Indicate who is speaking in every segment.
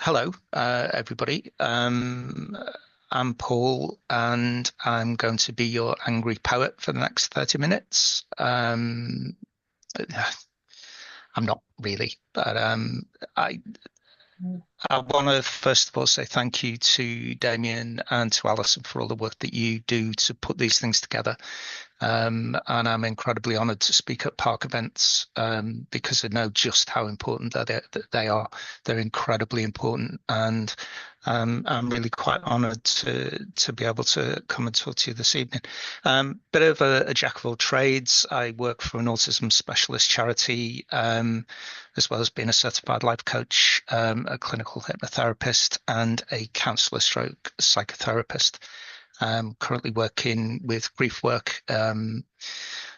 Speaker 1: Hello, everybody. I'm Paul, and I'm going to be your angry poet for the next 30 minutes. I'm not really, but I I want to first of all say thank you to Damien and to Alison for all the work that you do to put these things together. And I'm incredibly honoured to speak at park events because I know just how important that they are. They're incredibly important, and I'm really quite honoured to be able to come and talk to you this evening. Bit of a jack of all trades. I work for an autism specialist charity, as well as being a certified life coach, a clinical hypnotherapist, and a counsellor stroke psychotherapist. Currently working with grief work.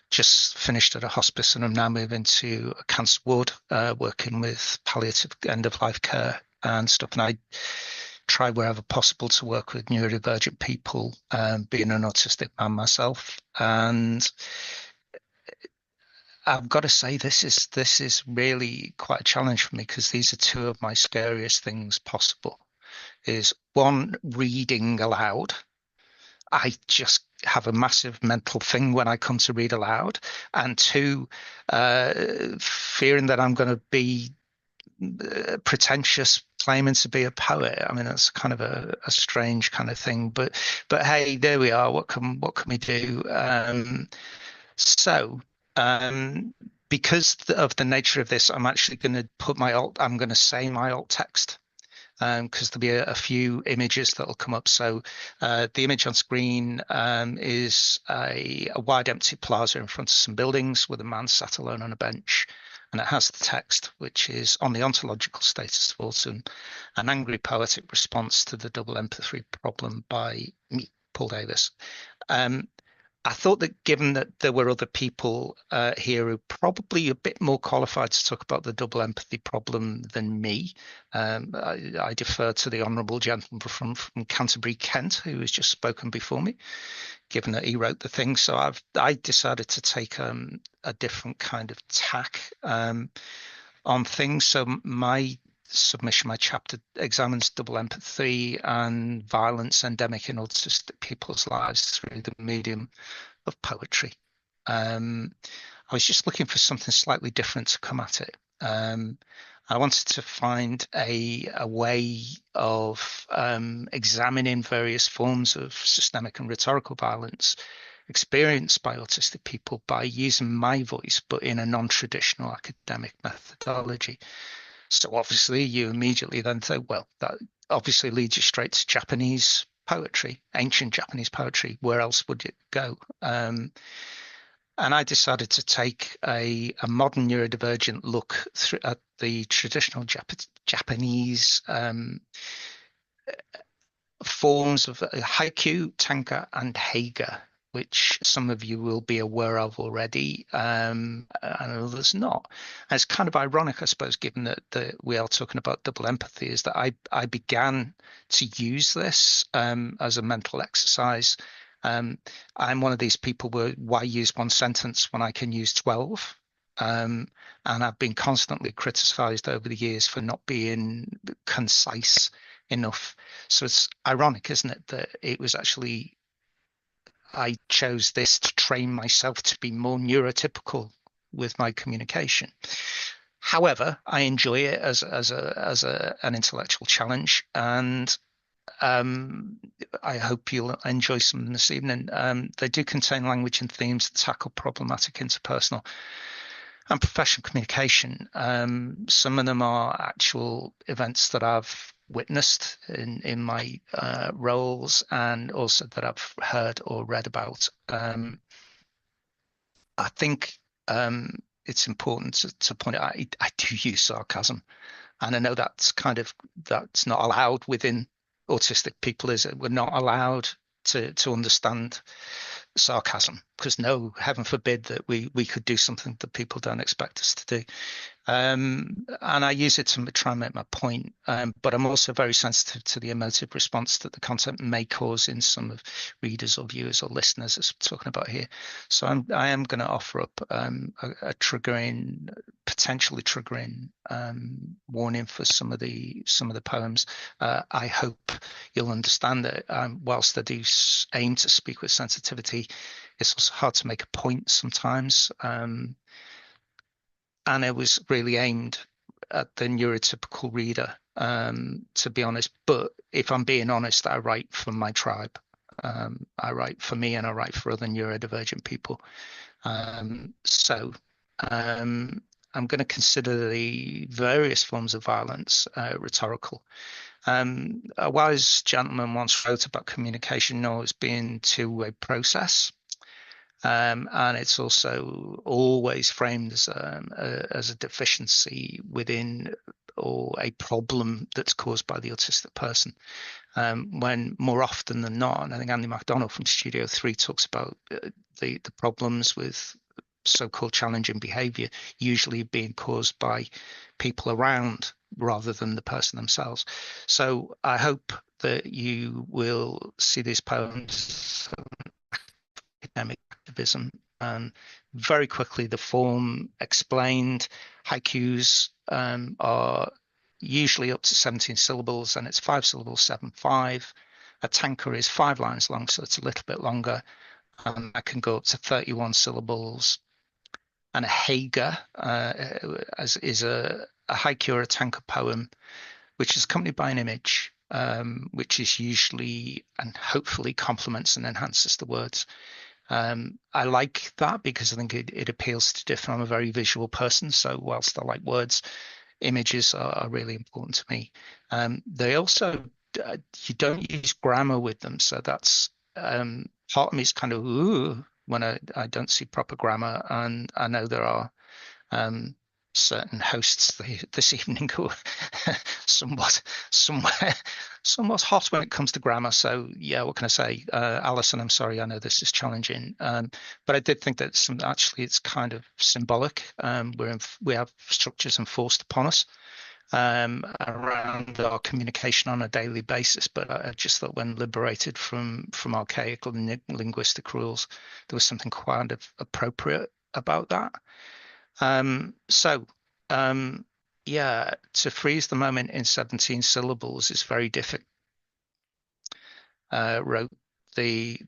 Speaker 1: Just finished at a hospice, and I'm now moving to a cancer ward, working with palliative end of life care and stuff. And I try wherever possible to work with neurodivergent people, being an autistic man myself. And I've got to say, this is really quite a challenge for me, because these are two of my scariest things possible. Is one, reading aloud. I just have a massive mental thing when I come to read aloud, and two, fearing that I'm going to be pretentious claiming to be a poet. I mean, that's kind of a strange kind of thing, but hey, there we are. What can we do? So because of the nature of this, I'm actually going to put I'm going to say my alt text, because there'll be a few images that'll come up. So the image on screen is a wide empty plaza in front of some buildings with a man sat alone on a bench. And it has the text, which is on the ontological status of autism, an angry poetic response to the double empathy problem by me, Paul Davies. I thought that given that there were other people here who are probably a bit more qualified to talk about the double empathy problem than me, I defer to the honourable gentleman from Canterbury, Kent, who has just spoken before me, given that he wrote the thing. So I decided to take a different kind of tack on things. So my submission, my chapter, examines double empathy and violence endemic in autistic people's lives through the medium of poetry. I was just looking for something slightly different to come at it. I wanted to find a way of examining various forms of systemic and rhetorical violence experienced by autistic people by using my voice, but in a non-traditional academic methodology. So obviously you immediately then say, well, that obviously leads you straight to Japanese poetry, ancient Japanese poetry. Where else would it go? And I decided to take a modern neurodivergent look at the traditional Japanese forms of haiku, tanka, and heiga, which some of you will be aware of already, and others not. And it's kind of ironic, I suppose, given that we are talking about double empathy, is that I began to use this as a mental exercise. I'm one of these people where why use one sentence when I can use 12? And I've been constantly criticized over the years for not being concise enough. So it's ironic, isn't it, that it was actually I chose this to train myself to be more neurotypical with my communication. However, I enjoy it as an intellectual challenge, and I hope you'll enjoy some this evening. They do contain language and themes that tackle problematic interpersonal and professional communication. Some of them are actual events that I've witnessed in my roles, and also that I've heard or read about. I think it's important to point out I do use sarcasm, and I know that's not allowed within autistic people. Is it? We're not allowed to understand sarcasm, because no, heaven forbid that we could do something that people don't expect us to do. And I use it to try and make my point. But I'm also very sensitive to the emotive response that the content may cause in some of readers or viewers or listeners, as we're talking about here. So I am going to offer up a triggering, potentially triggering warning for some of the poems. I hope you'll understand that whilst I do aim to speak with sensitivity, it's also hard to make a point sometimes. And it was really aimed at the neurotypical reader, to be honest. But if I'm being honest, I write for my tribe. I write for me and I write for other neurodivergent people. So I'm going to consider the various forms of violence rhetorical. A wise gentleman once wrote about communication always being a two-way process. And it's also always framed as a deficiency within or a problem that's caused by the autistic person. When more often than not, and I think Andy MacDonald from Studio 3 talks about the problems with so-called challenging behavior usually being caused by people around rather than the person themselves. So I hope that you will see these poems academic activism. Very quickly, the form explained. Haikus are usually up to 17 syllables, and it's 5 syllables, 7-5. A tanka is 5 lines long, so it's a little bit longer. I can go up to 31 syllables. And a haiga is a haiku or a tanka poem, which is accompanied by an image, which is usually and hopefully complements and enhances the words. I like that because I think it appeals to different. I'm a very visual person, so whilst I like words, images are really important to me. They also, you don't use grammar with them, so that's part of me is kind of ooh when I don't see proper grammar, and I know there are certain hosts this evening who are somewhat hot when it comes to grammar. So yeah, what can I say? Alison, I'm sorry, I know this is challenging, but I did think that actually it's kind of symbolic. We have structures enforced upon us around our communication on a daily basis, but I just thought when liberated from archaic linguistic rules, there was something quite appropriate about that. So, yeah, to freeze the moment in 17 syllables is very difficult. Wrote the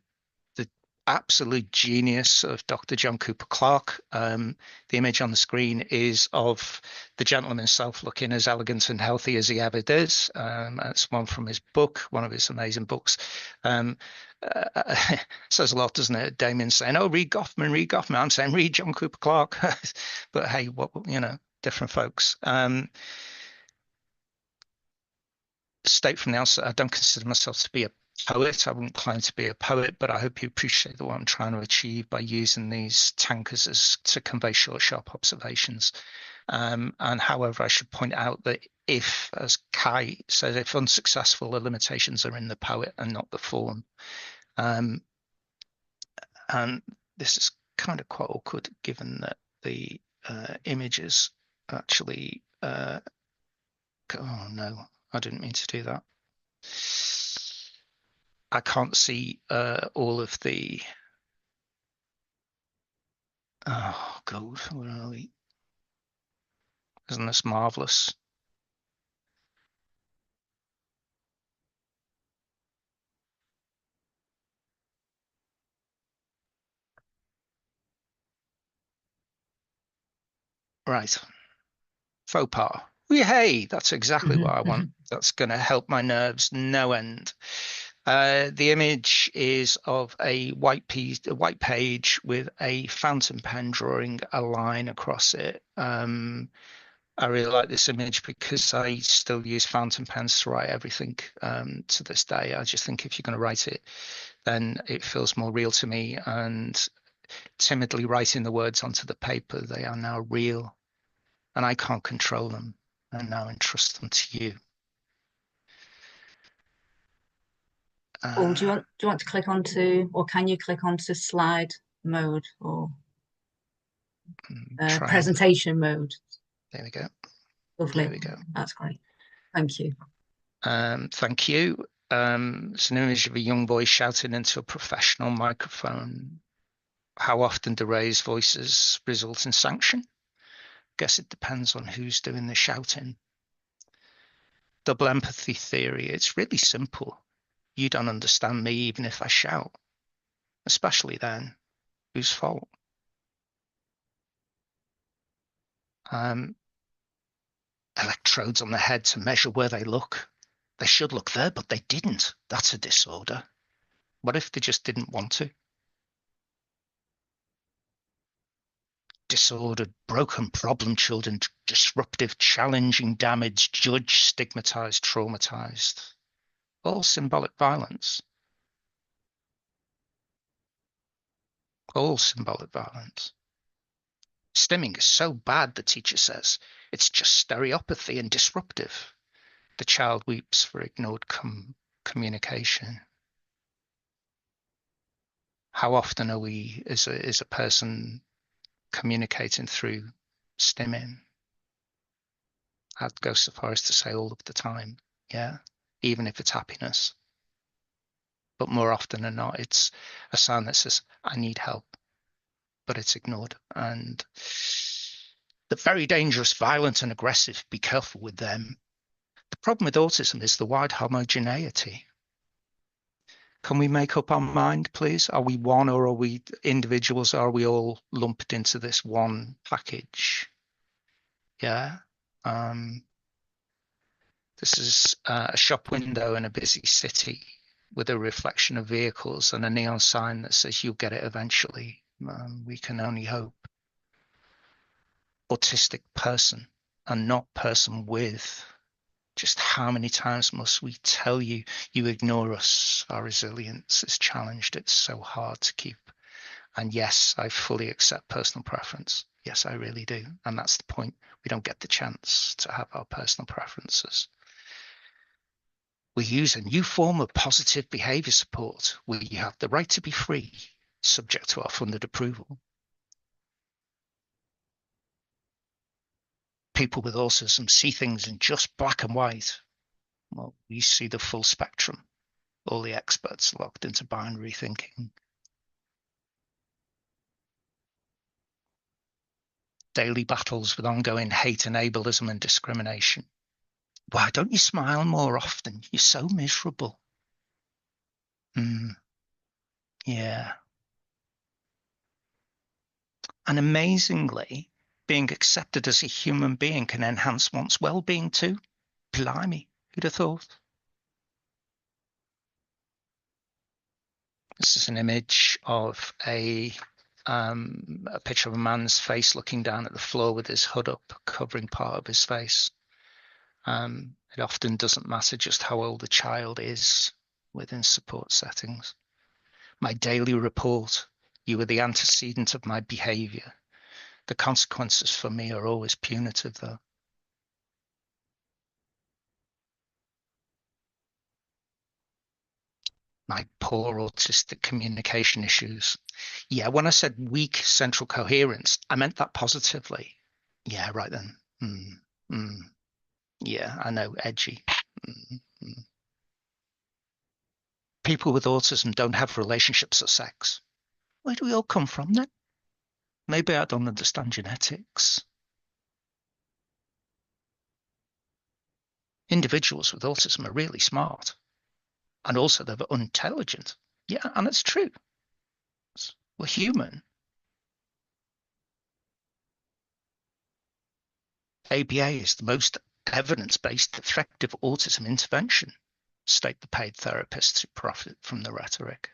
Speaker 1: absolute genius of Dr. John Cooper Clarke. The image on the screen is of the gentleman himself looking as elegant and healthy as he ever does. It's one from his book, one of his amazing books. Says a lot, doesn't it? Damien saying, "Oh, read Goffman, read Goffman." I'm saying, read John Cooper Clarke. But hey, what different folks. State from the outset, I don't consider myself to be a poet. I wouldn't claim to be a poet, but I hope you appreciate what I'm trying to achieve by using these tankers as to convey short, sharp observations. And however, I should point out that if, as Kai says, if unsuccessful, the limitations are in the poet and not the form. And this is kind of quite awkward given that the images actually, oh no, I didn't mean to do that. I can't see all of the, oh God, where are we? Isn't this marvelous? Right. Faux pas. Hey, that's exactly what I want. That's going to help my nerves no end. The image is of a white page with a fountain pen drawing a line across it. I really like this image because I still use fountain pens to write everything to this day. I just think if you're going to write it, then it feels more real to me. And timidly writing the words onto the paper, they are now real, and I can't control them. I now entrust them to you.
Speaker 2: Or do you want to click onto, or can you click onto slide mode or presentation mode?
Speaker 1: There we go.
Speaker 2: Lovely.
Speaker 1: There we go.
Speaker 2: That's great. Thank you.
Speaker 1: Thank you. It's an image of a young boy shouting into a professional microphone. How often do raised voices result in sanction? Guess it depends on who's doing the shouting. Double empathy theory. It's really simple. You don't understand me even if I shout. Especially then, whose fault? Electrodes on the head to measure where they look. They should look there, but they didn't. That's a disorder. What if they just didn't want to? Disordered, broken, problem children, disruptive, challenging, damaged, judged, stigmatized, traumatized. All symbolic violence. All symbolic violence. Stimming is so bad, the teacher says. It's just stereopathy and disruptive. The child weeps for ignored communication. How often are we, as a person, communicating through stimming? I'd go so far as to say all of the time, yeah, even if it's happiness. But more often than not, it's a sign that says, I need help, but it's ignored. And they're very dangerous, violent, and aggressive. Be careful with them. The problem with autism is the wide homogeneity. Can we make up our mind, please? Are we one or are we individuals? Are we all lumped into this one package? Yeah. This is a shop window in a busy city with a reflection of vehicles and a neon sign that says you'll get it eventually. We can only hope. Autistic person and not person with. Just how many times must we tell you, you ignore us? Our resilience is challenged. It's so hard to keep. And yes, I fully accept personal preference. Yes, I really do. And that's the point. We don't get the chance to have our personal preferences. We use a new form of positive behavior support where you have the right to be free, subject to our funded approval. People with autism see things in just black and white. Well, we see the full spectrum. All the experts locked into binary thinking. Daily battles with ongoing hate and ableism and discrimination. Why don't you smile more often? You're so miserable. Yeah. And amazingly, being accepted as a human being can enhance one's well-being too. Blimey, who'd have thought? This is an image of a picture of a man's face looking down at the floor with his hood up, covering part of his face. It often doesn't matter just how old the child is within support settings. My daily report, you are the antecedent of my behavior. The consequences for me are always punitive, though. My poor autistic communication issues. Yeah, when I said weak central coherence, I meant that positively. Yeah, right then. Yeah, I know, edgy. People with autism don't have relationships or sex. Where do we all come from then? Maybe I don't understand genetics. Individuals with autism are really smart. And also they're unintelligent. Yeah, and it's true. We're human. ABA is the most evidence-based effective autism intervention, state the paid therapists who profit from the rhetoric.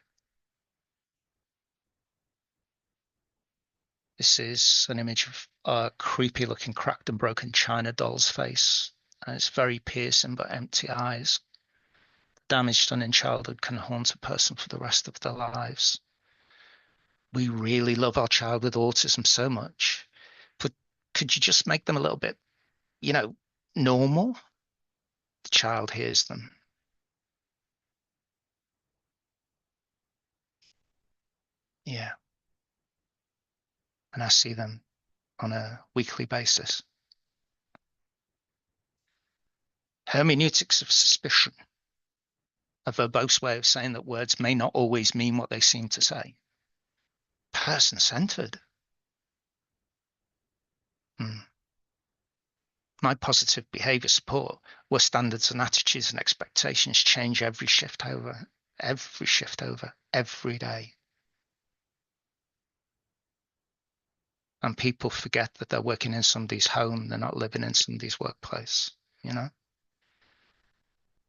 Speaker 1: This is an image of a creepy looking cracked and broken China doll's face. And it's very piercing but empty eyes. Damage done in childhood can haunt a person for the rest of their lives. We really love our child with autism so much, but could you just make them a little bit, normal? The child hears them. Yeah. And I see them on a weekly basis. Hermeneutics of suspicion, a verbose way of saying that words may not always mean what they seem to say. Person-centered. My positive behavior support, where standards and attitudes and expectations change every shift over, every day. And people forget that they're working in somebody's home, they're not living in somebody's workplace, you know?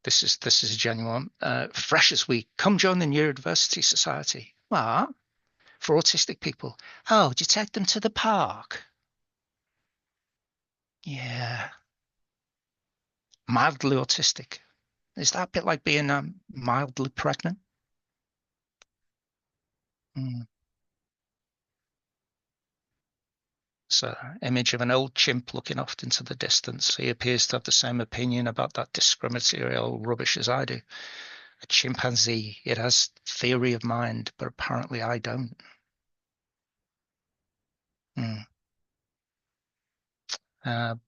Speaker 1: This is a genuine. Freshers Week, come join the Neurodiversity Society. What? For autistic people. Oh, do you take them to the park? Yeah. Mildly autistic. Is that a bit like being mildly pregnant? It's an image of an old chimp looking off into the distance. He appears to have the same opinion about that discriminatory old rubbish as I do. A chimpanzee, it has theory of mind, but apparently I don't.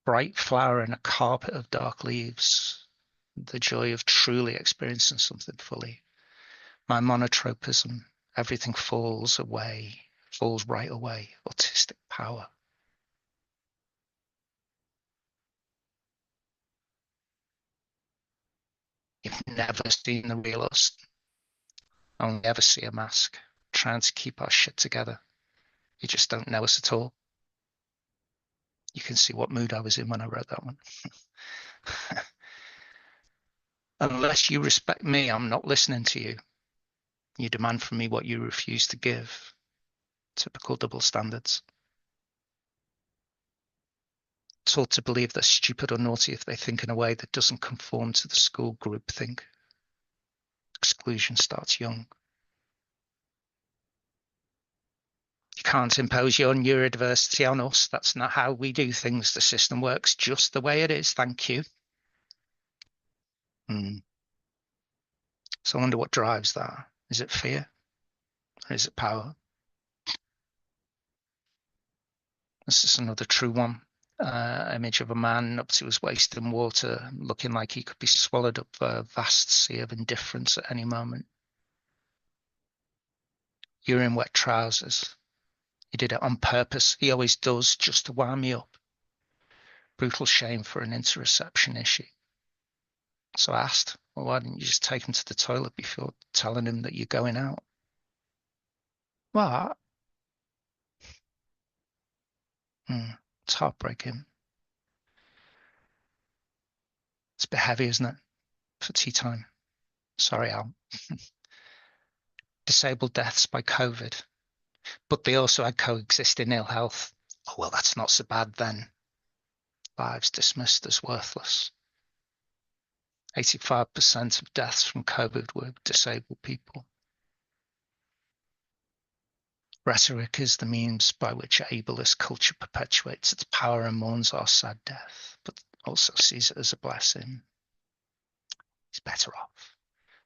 Speaker 1: Bright flower in a carpet of dark leaves. The joy of truly experiencing something fully. My monotropism, everything falls right away. Autistic power. You've never seen the real us. Only ever see a mask. Trying to keep our shit together. You just don't know us at all. You can see what mood I was in when I wrote that one. Unless you respect me, I'm not listening to you. You demand from me what you refuse to give. Typical double standards. Taught to believe they're stupid or naughty if they think in a way that doesn't conform to the school group think. Exclusion starts young. You can't impose your neurodiversity on us. That's not how we do things. The system works just the way it is. Thank you. So I wonder what drives that. Is it fear? Or is it power? This is another true one. Image of a man up to his waist in water, looking like he could be swallowed up by a vast sea of indifference at any moment. You're in wet trousers. He did it on purpose. He always does, just to wind me up. Brutal shame for an interoception issue. So I asked, well, why didn't you just take him to the toilet before telling him that you're going out? What? It's heartbreaking. It's a bit heavy, isn't it? For tea time. Sorry, Al. Disabled deaths by COVID. But they also had coexisting ill health. Oh, well, that's not so bad then. Lives dismissed as worthless. 85% of deaths from COVID were disabled people. Rhetoric is the means by which ableist culture perpetuates its power and mourns our sad death, but also sees it as a blessing. He's better off.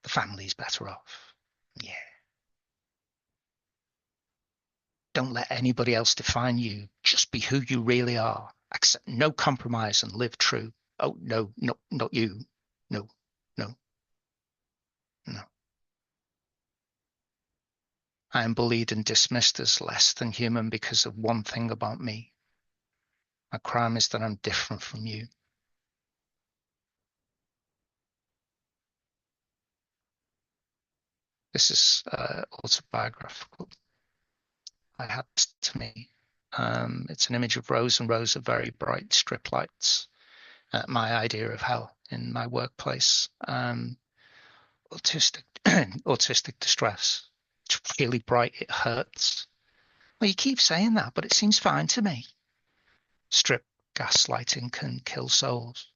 Speaker 1: The family's better off. Yeah. Don't let anybody else define you. Just be who you really are. Accept no compromise and live true. Oh, no, not you. No. I am bullied and dismissed as less than human because of one thing about me. My crime is that I'm different from you. This is autobiographical. I had to me. It's an image of rows and rows of very bright strip lights. My idea of hell in my workplace. Autistic distress. It's really bright. It hurts. Well, you keep saying that, but it seems fine to me. Strip gaslighting can kill souls.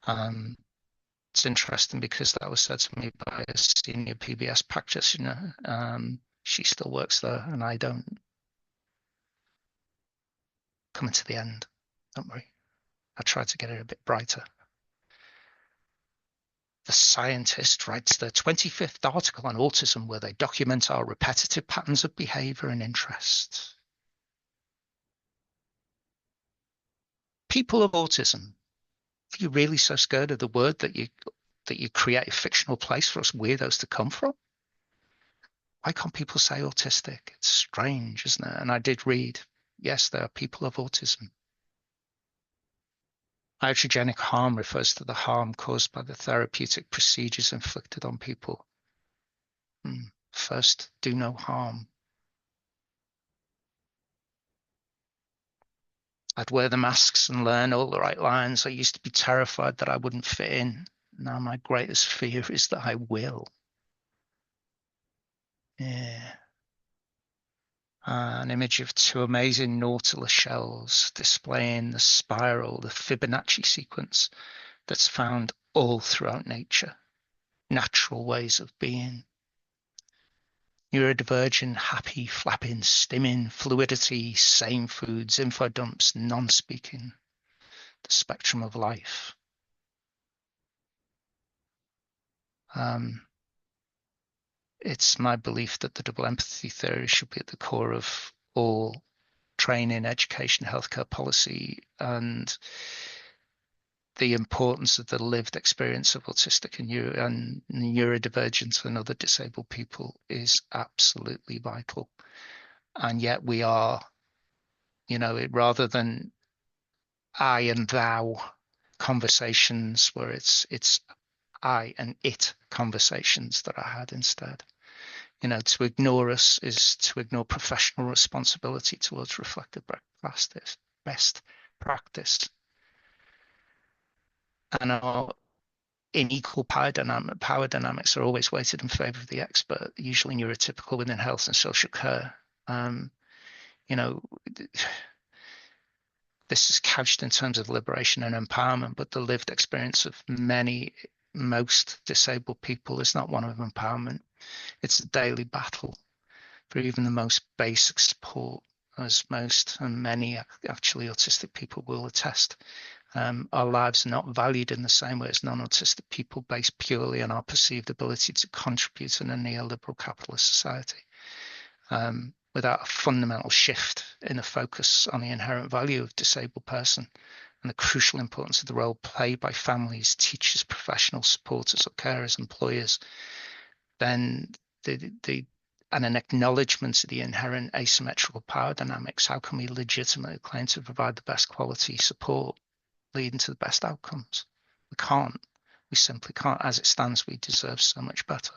Speaker 1: It's interesting because that was said to me by a senior PBS practitioner. She still works there and I don't. Coming to the end, don't worry. I tried to get it a bit brighter. The Scientist writes their 25th article on autism where they document our repetitive patterns of behavior and interest. People of autism, Are you really so scared of the word that you create a fictional place for us weirdos to come from? Why can't people say autistic? It's strange, isn't it? And I did read, yes, there are people of autism. Iatrogenic harm refers to the harm caused by the therapeutic procedures inflicted on people. First, do no harm. I'd wear the masks and learn all the right lines. I used to be terrified that I wouldn't fit in. Now my greatest fear is that I will. Yeah. An image of two amazing nautilus shells displaying the spiral, the Fibonacci sequence that's found all throughout nature. Natural ways of being. Neurodivergent, happy, flapping, stimming, fluidity, same foods, info dumps, non-speaking. The spectrum of life. It's my belief that the double empathy theory should be at the core of all training, education, healthcare policy, and the importance of the lived experience of autistic and neurodivergent and other disabled people is absolutely vital. And yet we are, rather than I and thou conversations where it's I and it conversations that I had instead. To ignore us is to ignore professional responsibility towards reflective best practice. And our unequal power dynamics are always weighted in favor of the expert, usually neurotypical within health and social care. This is couched in terms of liberation and empowerment, but the lived experience of most disabled people is not one of empowerment. It's a daily battle for even the most basic support, as most and many actually autistic people will attest. Our lives are not valued in the same way as non-autistic people, based purely on our perceived ability to contribute in a neoliberal capitalist society. Without a fundamental shift in the focus on the inherent value of disabled person and the crucial importance of the role played by families, teachers, professionals, supporters, or carers, employers, then and an acknowledgement of the inherent asymmetrical power dynamics, how can we legitimately claim to provide the best quality support leading to the best outcomes? We can't. We simply can't. As it stands, we deserve so much better.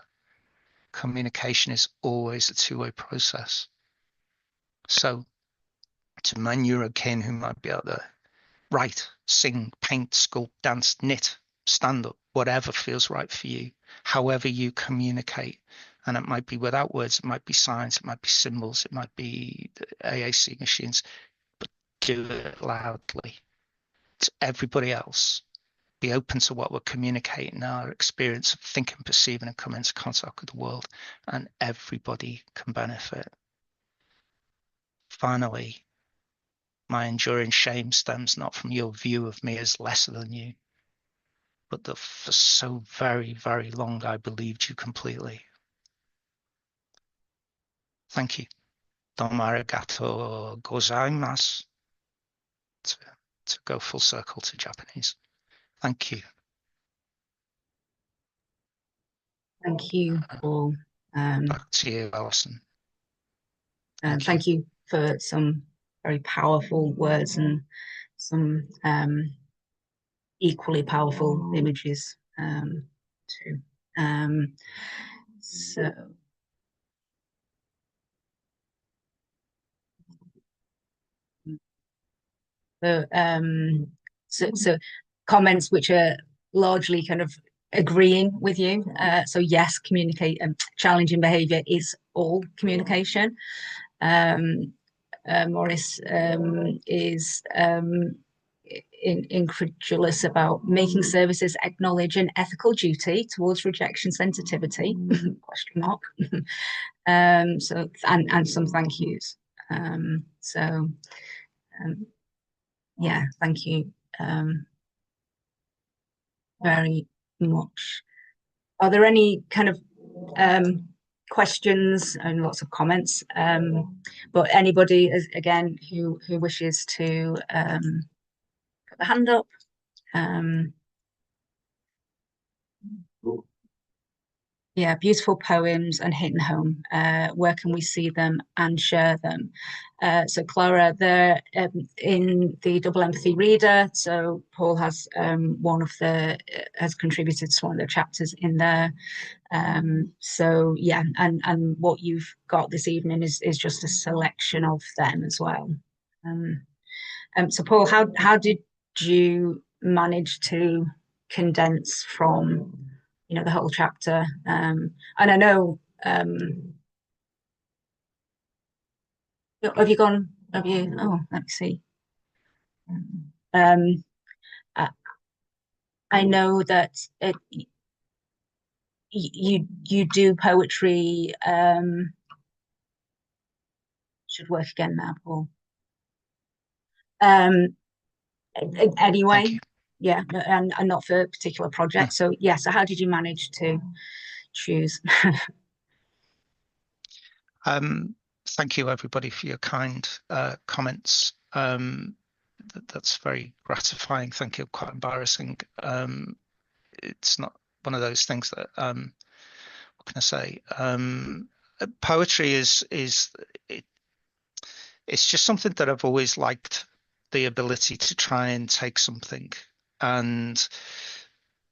Speaker 1: Communication is always a two-way process. So, to my neurokin who might be out there, write, sing, paint, sculpt, dance, knit, stand up, whatever feels right for you, however you communicate. And it might be without words, it might be signs, it might be symbols, it might be the AAC machines, but do it loudly. To everybody else, be open to what we're communicating, our experience of thinking, perceiving, and coming into contact with the world, and everybody can benefit. Finally, my enduring shame stems not from your view of me as lesser than you, but that for so very, very long I believed you completely. Thank you. Domo arigato gozaimasu. To go full circle to Japanese. Thank you.
Speaker 2: Thank you, Paul.
Speaker 1: Back to you, Alison.
Speaker 2: Thank you for some very powerful words and some equally powerful images too. So comments which are largely kind of agreeing with you. So yes, challenging behaviour is all communication. Maurice is incredulous about making services acknowledge an ethical duty towards rejection sensitivity, question mark. So and some thank yous. Yeah, thank you very much. Are there any kind of questions and lots of comments? But anybody, again, who wishes to put the hand up, Yeah, beautiful poems and hitting home. Where can we see them and share them? So Clara, they're in the Double Empathy Reader. So Paul has has contributed to one of the chapters in there. So yeah, and what you've got this evening is just a selection of them as well. So Paul, how did you manage to condense from the whole chapter? And I know, have you gone? Have you? Oh, let me see. Um, I, I know that you do poetry. Should work again now, Paul. Um,
Speaker 1: Thank
Speaker 2: anyway,
Speaker 1: you.
Speaker 2: yeah, and not for a particular project. So yeah, so how did you manage to choose?
Speaker 1: Thank you, everybody, for your kind comments. That's very gratifying. Thank you. Quite embarrassing. It's not one of those things that what can I say? Poetry it's just something that I've always liked, the ability to try and take something and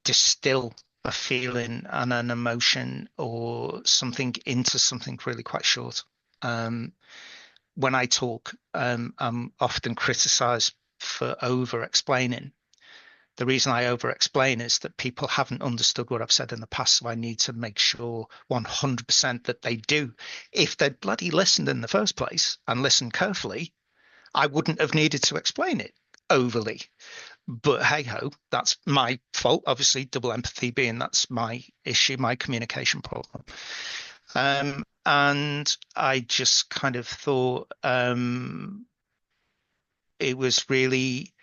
Speaker 1: distill a feeling and an emotion or something into something really quite short. When I talk, I'm often criticized for over explaining. The reason I over explain is that people haven't understood what I've said in the past, so I need to make sure 100% that they do. If they'd bloody listened in the first place and listened carefully, I wouldn't have needed to explain it overly. But hey ho, that's my fault. Obviously, double empathy being that's my issue, my communication problem. And I just kind of thought it was really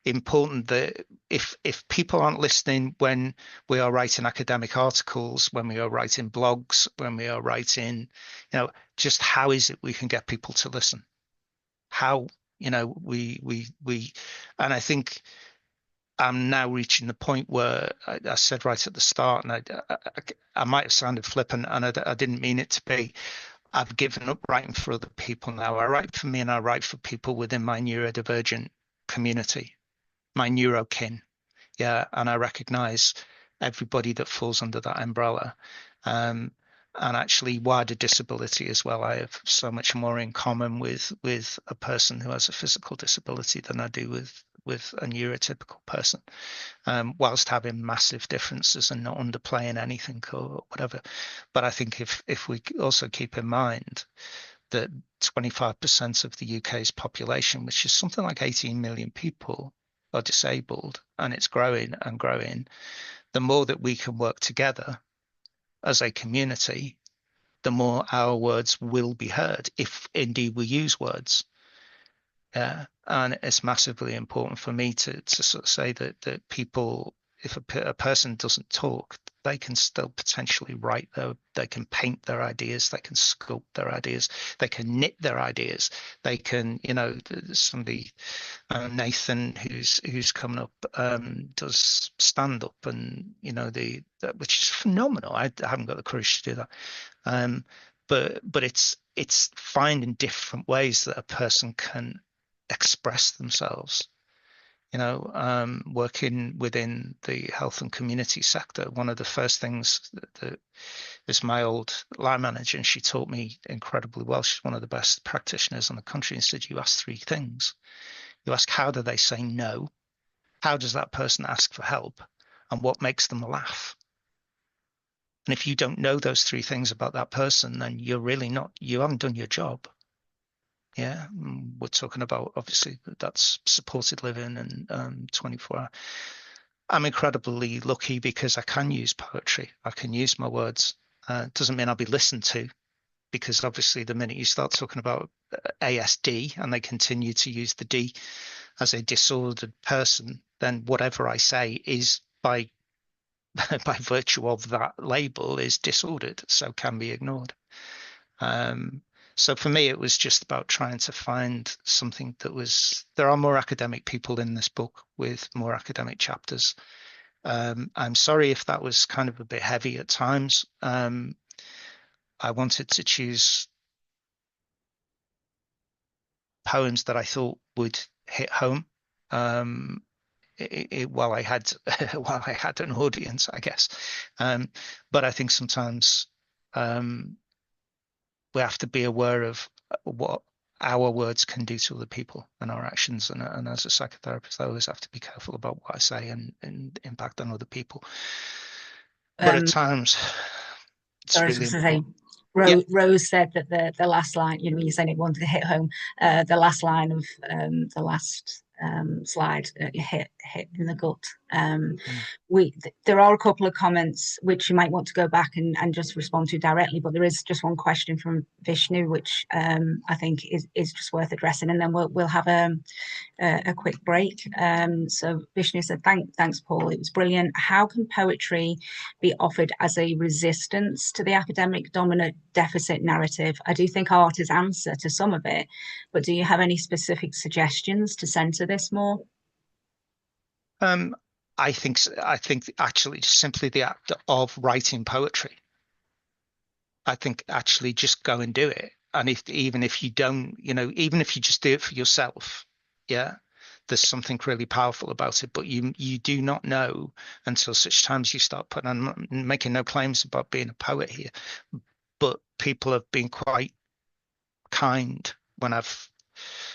Speaker 1: important that if people aren't listening when we are writing academic articles, when we are writing blogs, when we are writing, just how is it we can get people to listen? How, and I think I'm now reaching the point where I said right at the start, and I might have sounded flippant, and I didn't mean it to be. I've given up writing for other people now. I write for me, and I write for people within my neurodivergent community, my neurokin. Yeah, and I recognize everybody that falls under that umbrella. And actually wider disability as well. I have so much more in common with a person who has a physical disability than I do with a neurotypical person, whilst having massive differences and not underplaying anything or whatever. But I think if we also keep in mind that 25% of the UK's population, which is something like 18 million people, are disabled, and it's growing and growing, the more that we can work together as a community, the more our words will be heard, if indeed we use words. Yeah, and it's massively important for me to sort of say that people, if a person doesn't talk, they can still potentially write they can paint their ideas, they can sculpt their ideas, they can knit their ideas, they can, somebody, Nathan, who's coming up, does stand up, and which is phenomenal. I haven't got the courage to do that. But it's finding different ways that a person can express themselves. Working within the health and community sector, one of the first things that is my old line manager, and she taught me incredibly well. She's one of the best practitioners in the country, and said, you ask three things. You ask, how do they say no? How does that person ask for help? And what makes them laugh? And if you don't know those three things about that person, then you haven't done your job. Yeah, we're talking about, obviously, that's supported living and 24 hour. I'm incredibly lucky because I can use poetry. I can use my words. Doesn't mean I'll be listened to, because obviously the minute you start talking about ASD and they continue to use the D as a disordered person, then whatever I say is by virtue of that label is disordered, so can be ignored. So for me, it was just about trying to find something that was, there are more academic people in this book with more academic chapters. I'm sorry if that was kind of a bit heavy at times. I wanted to choose poems that I thought would hit home. While I had while I had an audience, I guess. But I think sometimes we have to be aware of what our words can do to other people and our actions. And as a psychotherapist, I always have to be careful about what I say and impact on other people. But at
Speaker 2: Um,
Speaker 1: times, it's
Speaker 2: Sorry, I was
Speaker 1: really
Speaker 2: just to say,
Speaker 1: important. Yeah.
Speaker 2: Rose said that the last line, you're saying it wanted to hit home. The last line of the last slide hit in the gut.
Speaker 1: Mm.
Speaker 2: There are a couple of comments which you might want to go back and just respond to directly, but there is just one question from Vishnu which I think is just worth addressing, and then we'll have a quick break. So Vishnu said, thanks, Paul. It was brilliant. How can poetry be offered as a resistance to the academic dominant deficit narrative? I do think art is answer to some of it, but do you have any specific suggestions to center this more?
Speaker 1: Um, I think actually just simply the act of writing poetry. I think actually just go and do it. And even if you don't, even if you just do it for yourself, yeah, there's something really powerful about it. But you do not know until such times you start putting. I'm making no claims about being a poet here, but people have been quite kind when I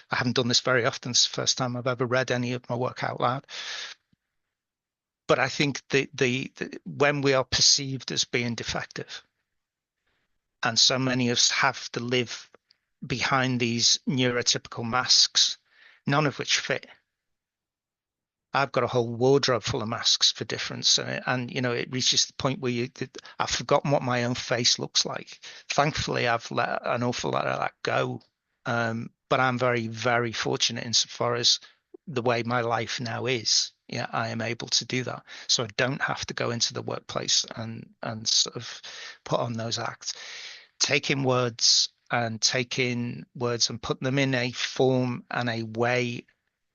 Speaker 1: haven't done this very often. It's the first time I've ever read any of my work out loud. But I think the when we are perceived as being defective, and so many of us have to live behind these neurotypical masks, none of which fit. I've got a whole wardrobe full of masks for difference, and it reaches the point where I've forgotten what my own face looks like. Thankfully, I've let an awful lot of that go, but I'm very, very fortunate insofar as the way my life now is. Yeah, I am able to do that, so I don't have to go into the workplace and sort of put on those acts. Taking words and putting them in a form and a way,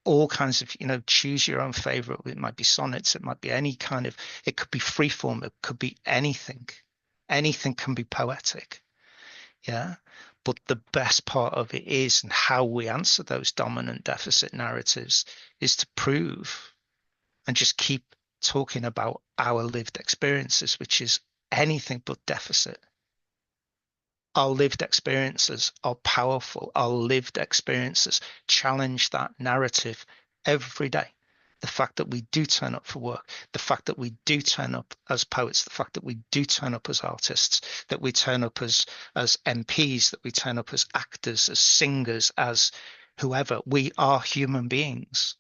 Speaker 1: all kinds of, choose your own favorite. It might be sonnets, it might be any kind of, it could be free form, it could be anything. Anything can be poetic. Yeah. But the best part of it is, and how we answer those dominant deficit narratives, is to prove and just keep talking about our lived experiences, which is anything but deficit. Our lived experiences are powerful. Our lived experiences challenge that narrative every day. The fact that we do turn up for work, the fact that we do turn up as poets, the fact that we do turn up as artists, that we turn up as MPs, that we turn up as actors, as singers, as whoever. We are human beings.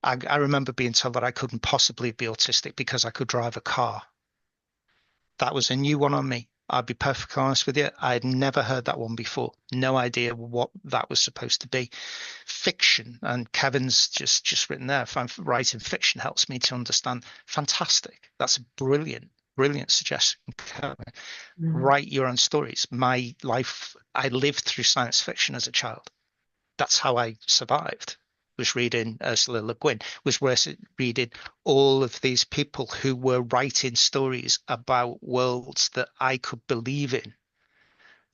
Speaker 1: I remember being told that I couldn't possibly be autistic because I could drive a car. That was a new one on me. I'd be perfectly honest with you. I had never heard that one before. No idea what that was supposed to be. Fiction, and Kevin's just written there. If I'm writing fiction helps me to understand. Fantastic. That's a brilliant suggestion, Kevin. Write your own stories. My life, I lived through science fiction as a child. That's how I survived. Was reading Ursula Le Guin, was reading all of these people who were writing stories about worlds that I could believe in.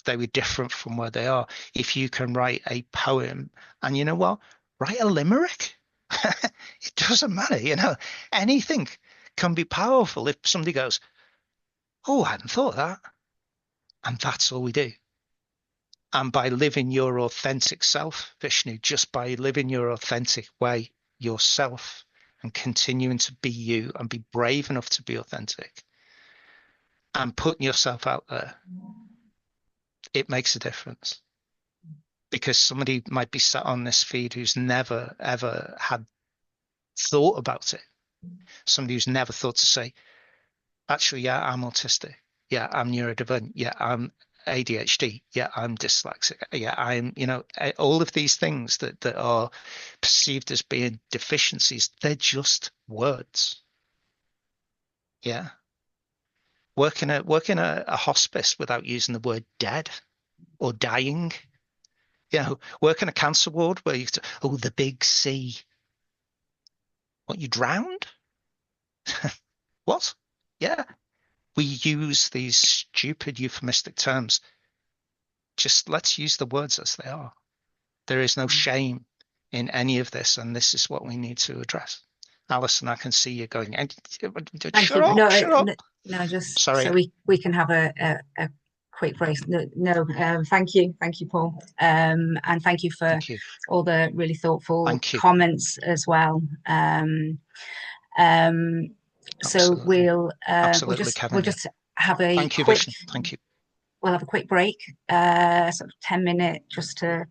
Speaker 1: They were different from where they are. If you can write a poem, and you know what, write a limerick. It doesn't matter, anything can be powerful if somebody goes, oh, I hadn't thought of that. And that's all we do. And by living your authentic self, Vishnu, just by living your authentic way yourself and continuing to be you and be brave enough to be authentic and putting yourself out there, it makes a difference. Because somebody might be sat on this feed who's never, ever had thought about it. Somebody who's never thought to say, actually, yeah, I'm autistic. Yeah, I'm neurodivergent. Yeah, I'm ADHD. Yeah, I'm dyslexic. Yeah, I'm, all of these things that are perceived as being deficiencies, they're just words. Yeah. Working a hospice without using the word dead. or dying. Work in a cancer ward where oh, the big C. What, you drowned? What? Yeah. We use these stupid euphemistic terms. Just let's use the words as they are. There is no shame in any of this, and this is what we need to address. Alison, I can see you going,
Speaker 2: Thank
Speaker 1: shut
Speaker 2: you.
Speaker 1: up,
Speaker 2: No,
Speaker 1: shut up.
Speaker 2: no, just
Speaker 1: Sorry.
Speaker 2: so we can have a quick break. No, thank you, Paul, and thank you for
Speaker 1: Thank you.
Speaker 2: all the really thoughtful
Speaker 1: Thank you.
Speaker 2: comments as well. Um, so
Speaker 1: Absolutely.
Speaker 2: we'll
Speaker 1: Absolutely,
Speaker 2: just
Speaker 1: Kevin. Yeah.
Speaker 2: have a
Speaker 1: Thank you,
Speaker 2: quick
Speaker 1: Vision. Thank you.
Speaker 2: we'll have a quick break, sort of 10-minute, just to